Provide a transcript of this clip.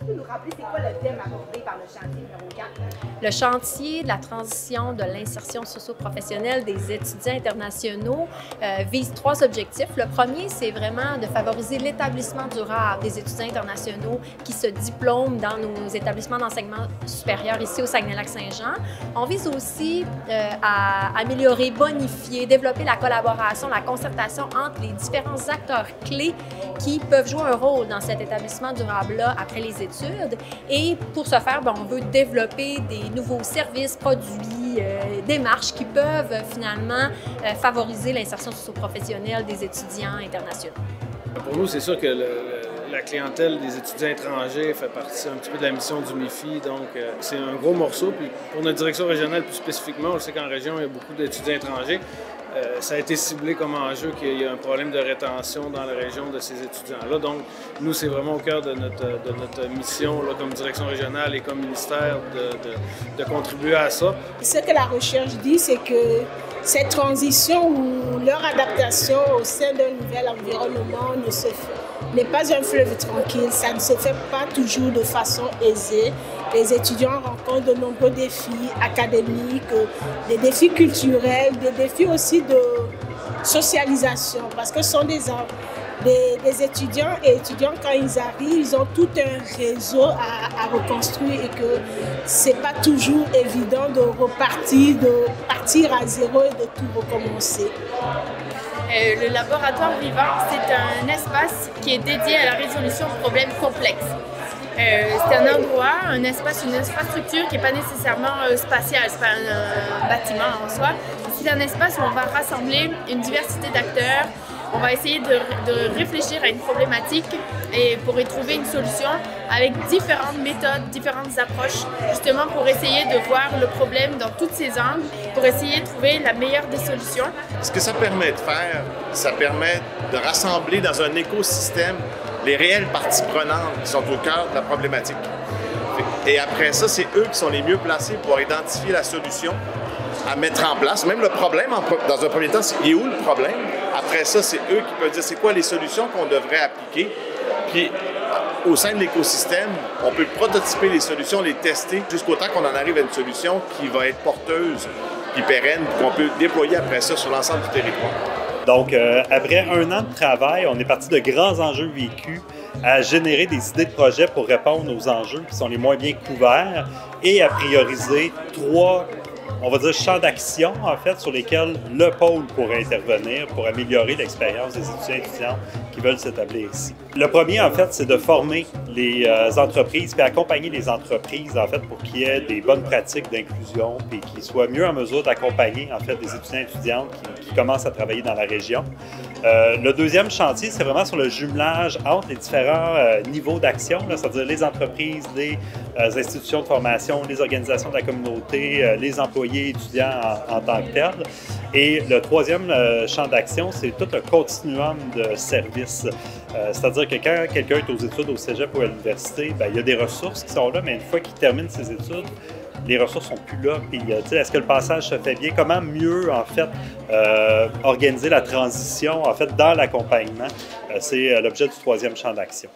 peux nous rappeler c'est quoi le thème abordé par le chantier numéro 4? Le chantier de la transition de l'insertion socio-professionnelle des étudiants internationaux vise 3 objectifs. Le premier, c'est vraiment de favoriser l'établissement durable des étudiants internationaux qui se diplôment dans nos établissements d'enseignement supérieur ici au Saguenay-Lac-Saint-Jean. On vise aussi à améliorer, bonifier, développer la collaboration, la concertation entre les différents acteurs clés qui peuvent jouer un rôle dans cet établissement durable-là après les études. Et pour ce faire, on veut développer des nouveaux services, produits, démarches qui peuvent finalement favoriser l'insertion socio-professionnelle des étudiants internationaux. Pour nous, c'est sûr que la clientèle des étudiants étrangers fait partie un petit peu de la mission du MIFI, donc c'est un gros morceau. Puis pour notre direction régionale, plus spécifiquement, on sait qu'en région, il y a beaucoup d'étudiants étrangers. Ça a été ciblé comme enjeu qu'il y a un problème de rétention dans la région de ces étudiants-là. Donc, nous, c'est vraiment au cœur de notre mission là, comme direction régionale et comme ministère de contribuer à ça. Ce que la recherche dit, c'est que cette transition ou leur adaptation au sein d'un nouvel environnement n'est pas un fleuve tranquille. Ça ne se fait pas toujours de façon aisée. Les étudiants rencontrent de nombreux défis académiques, des défis culturels, des défis aussi de socialisation, parce que ce sont des étudiants et étudiants, quand ils arrivent, ils ont tout un réseau à reconstruire et que c'est pas toujours évident de partir à zéro et de tout recommencer. Le laboratoire vivant, c'est un espace qui est dédié à la résolution de problèmes complexes. C'est un endroit, un espace, une infrastructure qui n'est pas nécessairement spatiale, ce n'est pas un bâtiment en soi. C'est un espace où on va rassembler une diversité d'acteurs. On va essayer de réfléchir à une problématique et pour y trouver une solution avec différentes méthodes, différentes approches, justement pour essayer de voir le problème dans tous ses angles, pour essayer de trouver la meilleure des solutions. Ce que ça permet de faire, ça permet de rassembler dans un écosystème les réelles parties prenantes qui sont au cœur de la problématique. Et après ça, c'est eux qui sont les mieux placés pour identifier la solution à mettre en place. Même le problème, dans un premier temps, c'est où le problème? Après ça, c'est eux qui peuvent dire c'est quoi les solutions qu'on devrait appliquer. Puis, au sein de l'écosystème, on peut prototyper les solutions, les tester, jusqu'au temps qu'on en arrive à une solution qui va être porteuse, puis pérenne, qu'on peut déployer après ça sur l'ensemble du territoire. Donc, après 1 an de travail, on est parti de grands enjeux vécus à générer des idées de projets pour répondre aux enjeux qui sont les moins bien couverts et à prioriser 3, on va dire, champs d'action, en fait, sur lesquels le pôle pourrait intervenir pour améliorer l'expérience des étudiants et étudiantes qui veulent s'établir ici. Le premier, en fait, c'est de former les entreprises puis accompagner les entreprises, en fait, pour qu'il y ait des bonnes pratiques d'inclusion puis qu'ils soient mieux en mesure d'accompagner, en fait, des étudiants et étudiantes qui commencent à travailler dans la région. Le deuxième chantier, c'est vraiment sur le jumelage entre les différents niveaux d'action, c'est-à-dire les entreprises, les institutions de formation, les organisations de la communauté, les employés étudiants en tant que tels. Et le troisième champ d'action, c'est tout le continuum de services. C'est-à-dire que quand quelqu'un est aux études au cégep ou à l'université, il y a des ressources qui sont là, mais une fois qu'il termine ses études, les ressources sont plus là. Puis, est-ce que le passage se fait bien? Comment mieux, en fait, organiser la transition, en fait, dans l'accompagnement? C'est l'objet du troisième champ d'action.